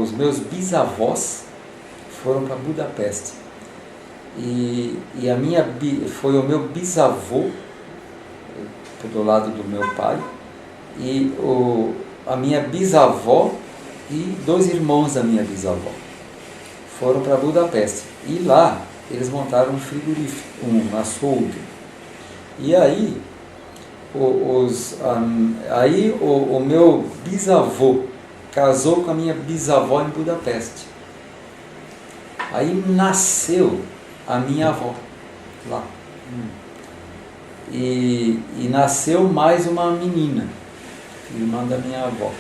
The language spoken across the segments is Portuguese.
os meus bisavós foram para Budapeste. E foi o meu bisavô, do lado do meu pai, e a minha bisavó e 2 irmãos da minha bisavó foram para Budapeste. E lá eles montaram um frigorífico, um açougue. E aí o meu bisavô casou com a minha bisavó em Budapeste. Aí nasceu a minha avó lá. E nasceu mais uma menina, irmã da minha avó.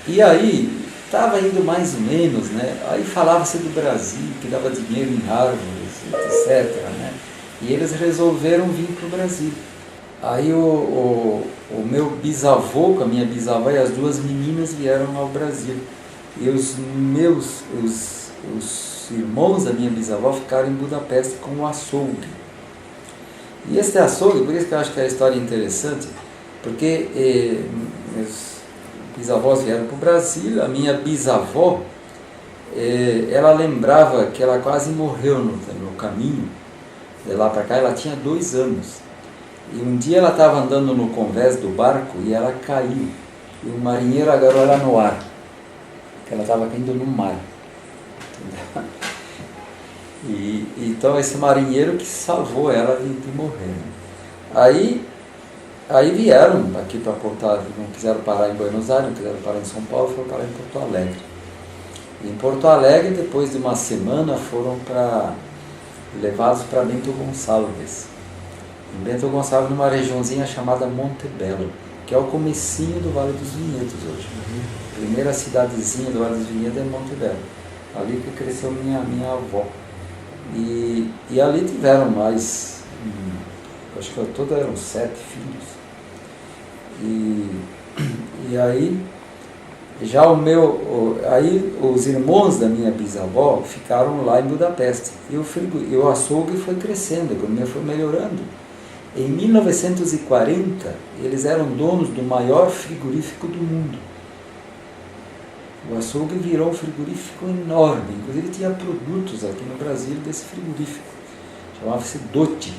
E aí estava indo mais ou menos, né? Aí falava-se do Brasil, que dava dinheiro em árvores, etc., né? E eles resolveram vir para o Brasil. Aí o meu bisavô com a minha bisavó e as 2 meninas vieram ao Brasil. E os irmãos da minha bisavó ficaram em Budapeste com o açougue. E esse açougue, por isso que eu acho que a história é interessante, porque meus bisavós vieram para o Brasil. A minha bisavó, ela lembrava que ela quase morreu no caminho, de lá para cá. Ela tinha 2 anos. E um dia ela estava andando no convés do barco e ela caiu. E o marinheiro agarrou ela no ar, porque ela estava caindo no mar. Entendeu? E então esse marinheiro que salvou ela de morrer. Aí vieram aqui para Porto Alegre, não quiseram parar em Buenos Aires, não quiseram parar em São Paulo, foram parar em Porto Alegre. E em Porto Alegre, depois de uma semana, foram levados para Bento Gonçalves. Em Bento Gonçalves, numa regiãozinha chamada Montebello, que é o comecinho do Vale dos Vinhedos hoje. A primeira cidadezinha do Vale dos Vinhedos é Montebello. Ali que cresceu minha avó. E ali tiveram mais, acho que todos eram 7 filhos. E aí, aí os irmãos da minha bisavó ficaram lá em Budapeste. E o açougue foi crescendo, a economia foi melhorando. Em 1940, eles eram donos do maior frigorífico do mundo. O açougue virou um frigorífico enorme, inclusive tinha produtos aqui no Brasil desse frigorífico, chamava-se Dotti.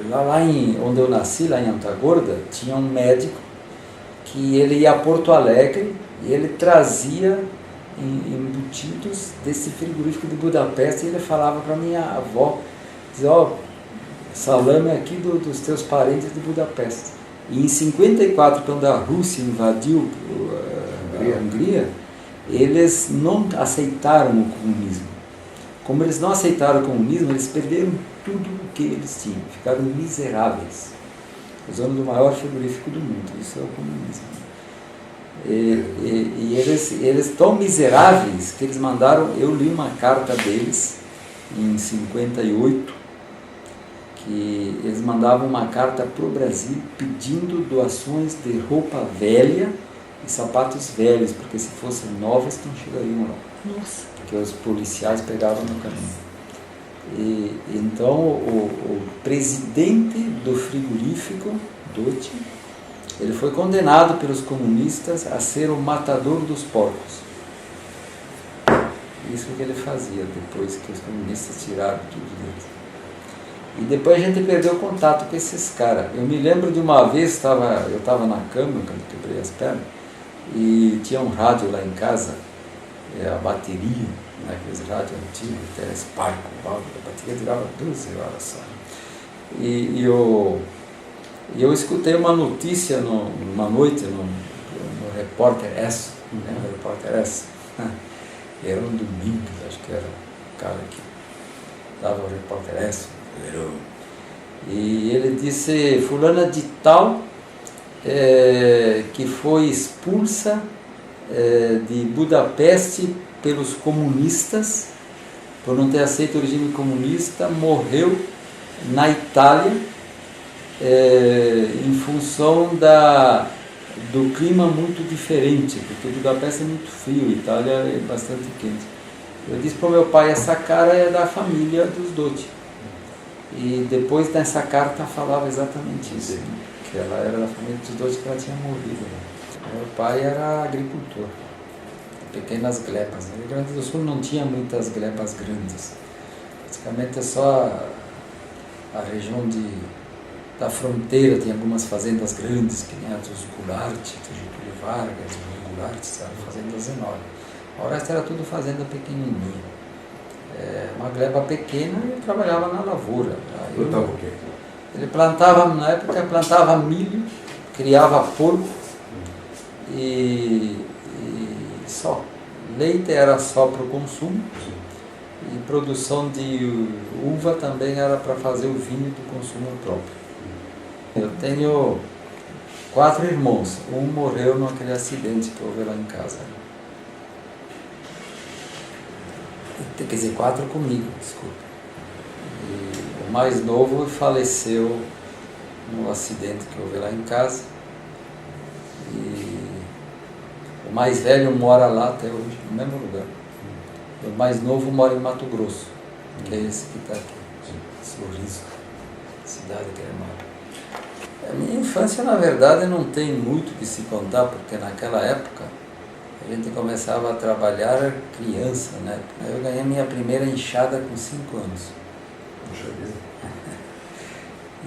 Lá onde eu nasci, lá em Antagorda, tinha um médico que ele ia a Porto Alegre e ele trazia embutidos desse frigorífico de Budapeste, e ele falava para minha avó, dizia, salame aqui dos teus parentes de Budapeste. E em 54, quando a Rússia invadiu a Hungria, eles não aceitaram o comunismo. Como eles não aceitaram o comunismo, eles perderam tudo o que eles tinham, ficaram miseráveis. Os donos do maior frigorífico do mundo, isso é o comunismo. E eles tão miseráveis que eles mandaram, eu li uma carta deles em 58, que eles mandavam uma carta para o Brasil pedindo doações de roupa velha e sapatos velhos, porque se fossem novas não chegariam lá. Nossa. Porque os policiais pegavam no caminho. Então o presidente do frigorífico, Dotti, ele foi condenado pelos comunistas a ser o matador dos porcos. Isso que ele fazia depois que os comunistas tiraram tudo dele. E depois a gente perdeu o contato com esses caras. Eu me lembro de uma vez, eu estava na cama, quando quebrei as pernas, e tinha um rádio lá em casa, a bateria, aqueles rádios antigos, até Sparco, a bateria durava 12 horas só. E eu escutei uma notícia numa noite no Repórter S, no Repórter S. Era um domingo, acho que era o cara que dava o Repórter S. E ele disse, fulana de tal, que foi expulsa de Budapeste pelos comunistas, por não ter aceito o regime comunista, morreu na Itália, em função do clima muito diferente, porque Budapeste é muito frio, Itália é bastante quente. Eu disse para o meu pai, essa cara é da família dos Dotti. E depois nessa carta falava exatamente isso, que que ela era da família dos dois que ela tinha morrido. Né? Meu pai era agricultor, pequenas glebas. No Rio Grande do Sul não tinha muitas glebas grandes. Praticamente é só a região da fronteira tem algumas fazendas grandes, que nem a dos Goulart, do Getúlio Vargas, do Goulart, eram fazendas enormes. O resto era tudo fazenda pequenininha. Uma gleba pequena e trabalhava na lavoura. Plantava o quê? Ele plantava, na época, plantava milho, criava porco e só. Leite era só para o consumo e produção de uva também era para fazer o vinho do consumo próprio. Eu tenho 4 irmãos, um morreu naquele acidente que houve lá em casa. Quer dizer, 4 comigo, desculpa. E o mais novo faleceu no acidente que houve lá em casa. E o mais velho mora lá até hoje, no mesmo lugar. O mais novo mora em Mato Grosso, que é esse que está aqui, Sorriso, cidade que ele mora. A minha infância, na verdade, não tem muito o que se contar, porque naquela época a gente começava a trabalhar criança, né? Eu ganhei minha primeira enxada com 5 anos. Puxa vida.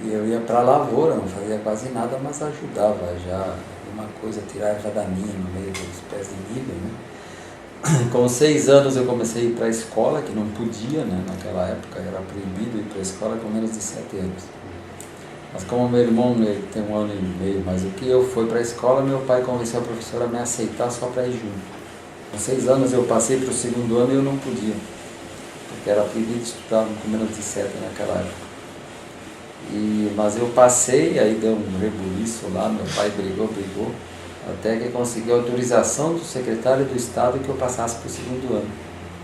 E eu ia para a lavoura, não fazia quase nada, mas ajudava já alguma coisa, tirar erva daninha no meio dos pés de milho, né? Com 6 anos eu comecei a ir para a escola, que não podia, né? Naquela época era proibido ir para a escola com menos de 7 anos. Mas como meu irmão ele tem 1 ano e meio mais do que eu, fui para a escola, meu pai convenceu a professora a me aceitar só para ir junto. Com 6 anos eu passei para o 2º ano e eu não podia, porque era proibido estudar com menos de 7 naquela época. Mas eu passei, aí deu um rebuliço lá, meu pai brigou, até que conseguiu autorização do secretário do Estado que eu passasse para o 2º ano,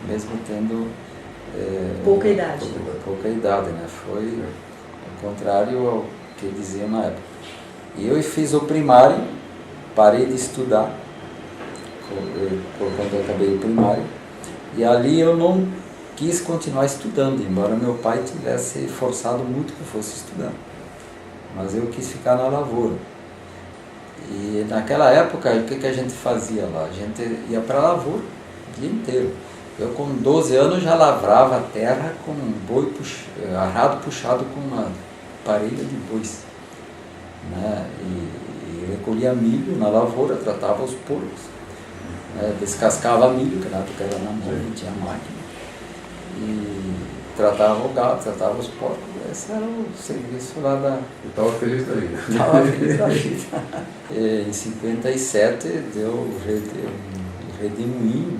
mesmo tendo pouca idade. Pouca idade, né? Foi ao contrário ao que diziam na época. E eu fiz o primário, parei de estudar quando eu acabei o primário, e ali eu não quis continuar estudando, embora meu pai tivesse forçado muito que eu fosse estudar. Mas eu quis ficar na lavoura. E naquela época, o que a gente fazia lá? A gente ia para a lavoura o dia inteiro. Eu com 12 anos já lavrava a terra com um boi arado puxado com uma parelha de bois. Né? E recolhia milho na lavoura, tratava os porcos. Né? Descascava milho, que na época era na mão, não tinha máquina. E tratava o gado, tratava os porcos. Esse era o serviço lá da... Eu estava feliz da vida. Estava feliz da vida. Em 57 deu um redemoinho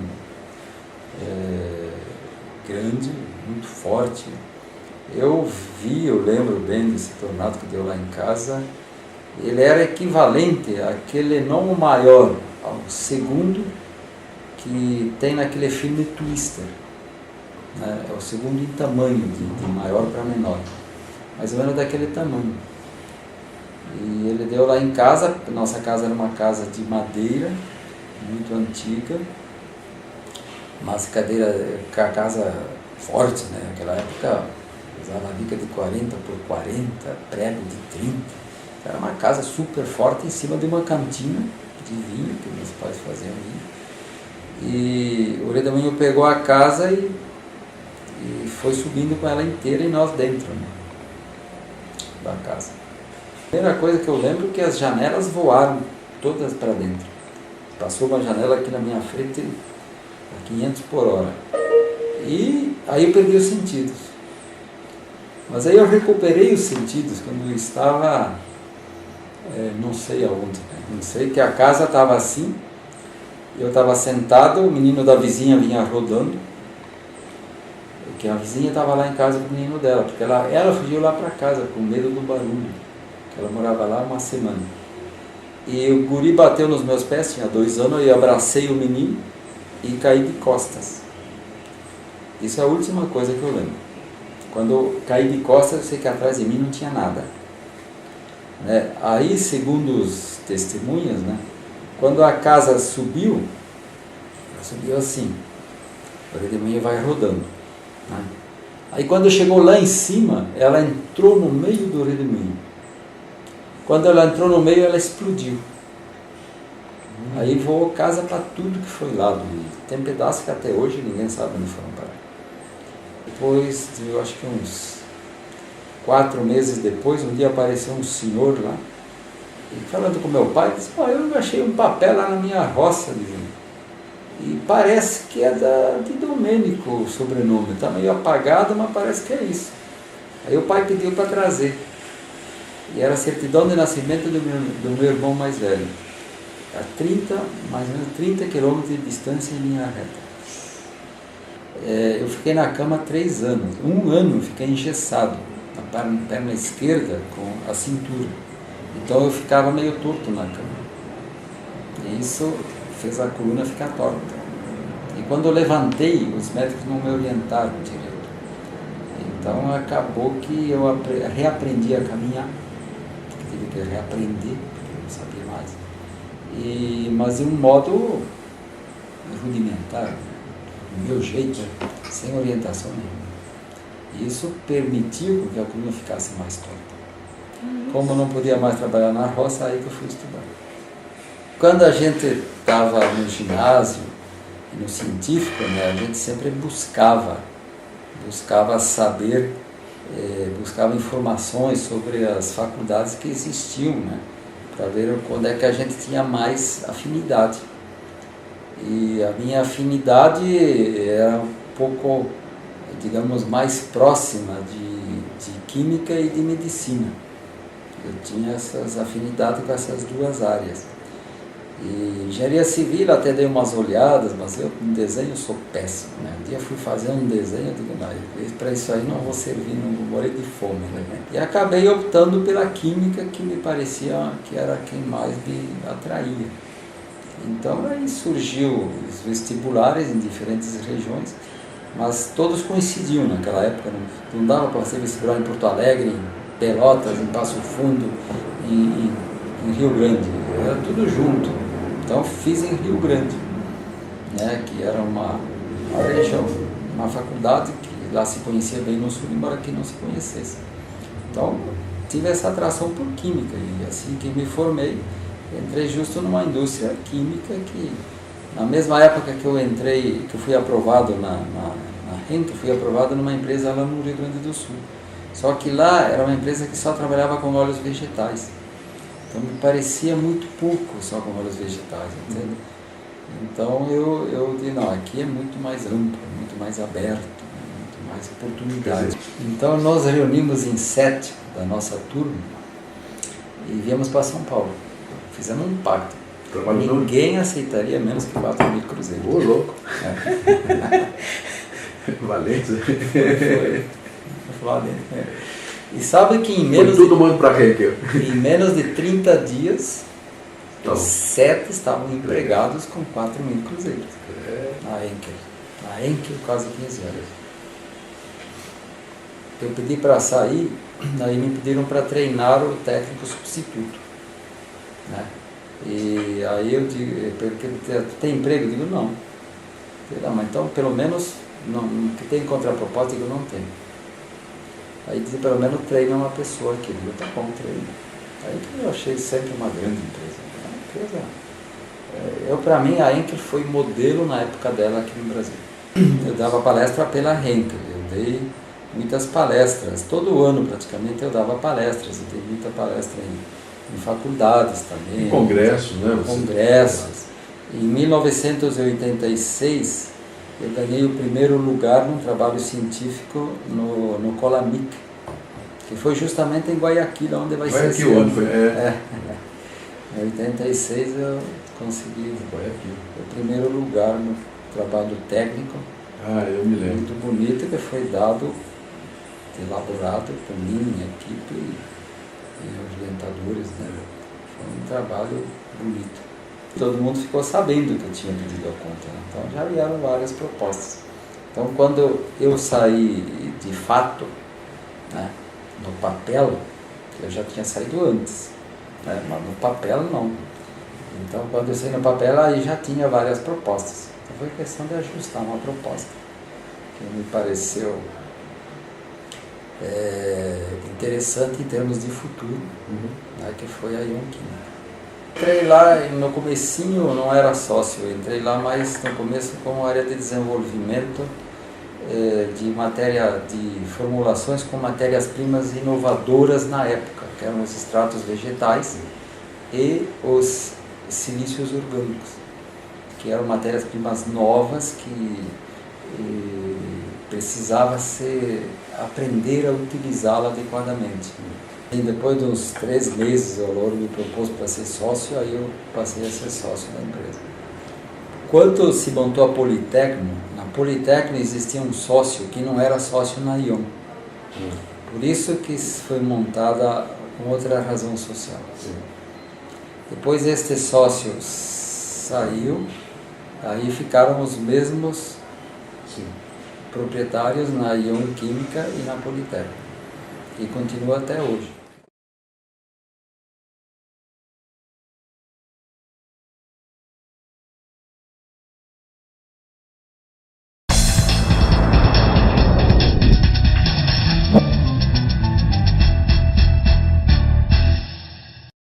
grande, muito forte. Eu lembro bem desse tornado que deu lá em casa. Ele era equivalente àquele, não o maior, ao segundo que tem naquele filme Twister. É o segundo em tamanho, de maior para menor, mais ou menos daquele tamanho. E ele deu lá em casa, nossa casa era uma casa de madeira, muito antiga, mas a casa forte, né? Naquela época usava viga de 40 por 40, prego de 30, era uma casa super forte em cima de uma cantina de vinho, que meus pais faziam vinho. E o redemoinho pegou a casa e foi subindo com ela inteira e nós dentro, né, da casa. A primeira coisa que eu lembro é que as janelas voaram todas para dentro. Passou uma janela aqui na minha frente a 500 por hora. E aí eu perdi os sentidos. Mas aí eu recuperei os sentidos quando eu estava, não sei aonde, né? Não sei, que a casa estava assim, eu estava sentado, o menino da vizinha vinha rodando, que a vizinha estava lá em casa com o menino dela, porque ela fugiu lá para casa com medo do barulho, que ela morava lá 1 semana. E o guri bateu nos meus pés, tinha 2 anos, eu abracei o menino e caí de costas. Isso é a última coisa que eu lembro. Quando eu caí de costas, eu sei que atrás de mim não tinha nada. Né? Aí, segundo os testemunhas, né, quando a casa subiu, ela subiu assim, o redemoinho vai rodando. Né? Aí quando chegou lá em cima, ela entrou no meio do redemoinho. Quando ela entrou no meio, ela explodiu. Aí voou casa para tudo que foi lá. Tem pedaços que até hoje ninguém sabe onde foram parar. Depois, eu acho que uns 4 meses depois, um dia apareceu um senhor lá, e falando com meu pai, disse: eu achei um papel lá na minha roça, dizendo. E parece que é de Domênico o sobrenome. Está meio apagado, mas parece que é isso. Aí o pai pediu para trazer. E era a certidão de nascimento do meu irmão mais velho. A mais ou menos 30 quilômetros de distância em linha reta. Eu fiquei na cama 3 anos. 1 ano eu fiquei engessado na perna esquerda com a cintura. Então eu ficava meio torto na cama. E isso fez a coluna ficar torta. E quando eu levantei, os médicos não me orientaram direito. Então acabou que eu reaprendi a caminhar. Tive que reaprender, porque eu não sabia mais. Mas de um modo rudimentar, do meu jeito, sem orientação nenhuma. E isso permitiu que a coluna ficasse mais torta. Como eu não podia mais trabalhar na roça, aí que eu fui estudar. Quando a gente estava no ginásio e no científico, né, a gente sempre buscava saber, buscava informações sobre as faculdades que existiam, né, para ver onde é que a gente tinha mais afinidade. E a minha afinidade era um pouco, digamos, mais próxima de química e de medicina. Eu tinha essas afinidades com essas 2 áreas. E engenharia civil até dei umas olhadas, mas eu em desenho sou péssimo, né? Um dia fui fazer um desenho, eu digo, não, para isso aí não vou servir, não vou morrer de fome, né? E acabei optando pela química, que me parecia que era quem mais me atraía. Então aí surgiu os vestibulares em diferentes regiões, mas todos coincidiam naquela época, não dava para fazer vestibular em Porto Alegre, em Pelotas, em Passo Fundo, em Rio Grande, era tudo junto. Então fiz em Rio Grande, né, que era uma região, uma faculdade que lá se conhecia bem no sul, embora aqui não se conhecesse. Então tive essa atração por química, e assim que me formei, entrei justo numa indústria química que, na mesma época que eu entrei, que eu fui aprovado na Henkel, fui aprovado numa empresa lá no Rio Grande do Sul. Só que lá era uma empresa que só trabalhava com óleos vegetais. Então me parecia muito pouco só com óleos vegetais, entende? Então eu disse, não, aqui é muito mais amplo, muito mais aberto, muito mais oportunidade. Então nós reunimos em 7 da nossa turma e viemos para São Paulo. Fizemos um pacto. Ninguém aceitaria menos que 4.000 cruzeiros. Ô, louco! Valente. Foi. E sabe que em menos de 30 dias, os 7 estavam empregados com 4.000 cruzeiros. Na Henkel, quase 15 anos. Eu pedi para sair, aí me pediram para treinar o técnico substituto. Né? E aí eu digo, porque tu tem emprego? Eu digo, não. Mas então pelo menos, não, que tem contraproposta, eu digo, não tenho. Aí dizia, pelo menos treina uma pessoa aqui. Eu digo, tá bom, treino. Aí eu achei sempre uma grande empresa. Para mim, a Henkel foi modelo na época dela aqui no Brasil. Eu dava palestra pela Henkel, eu dei muitas palestras. Todo ano, praticamente, eu dava palestras. Eu dei muita palestra em faculdades também. Em congressos, né? Congressos. Em 1986, eu ganhei o primeiro lugar num trabalho científico no Colamic, que foi justamente em Guayaquil, onde vai ser esse ano. Em 86 eu consegui o primeiro lugar no trabalho técnico. Eu me lembro. Muito bonito, que foi dado, elaborado por mim, minha equipe e orientadores, né? Foi um trabalho bonito. Todo mundo ficou sabendo que eu tinha pedido a conta, né? Então já vieram várias propostas. Então quando eu saí de fato, né, no papel, eu já tinha saído antes, né, mas no papel não. Então quando eu saí no papel, aí já tinha várias propostas. Então foi questão de ajustar uma proposta que me pareceu interessante em termos de futuro, né, que foi a Ion Química. Entrei lá no comecinho, não era sócio, eu entrei lá mais no começo como área de desenvolvimento de formulações com matérias-primas inovadoras na época, que eram os extratos vegetais e os silícios orgânicos, que eram matérias-primas novas que precisava aprender a utilizá-la adequadamente. E depois de uns 3 meses, o Louro me propôs para ser sócio, aí eu passei a ser sócio da empresa. Quando se montou a Politecno, na Politecno existia um sócio que não era sócio na Ion. Por isso que foi montada com outra razão social. Depois este sócio saiu, aí ficaram os mesmos proprietários na Ion Química e na Politecno. E continua até hoje.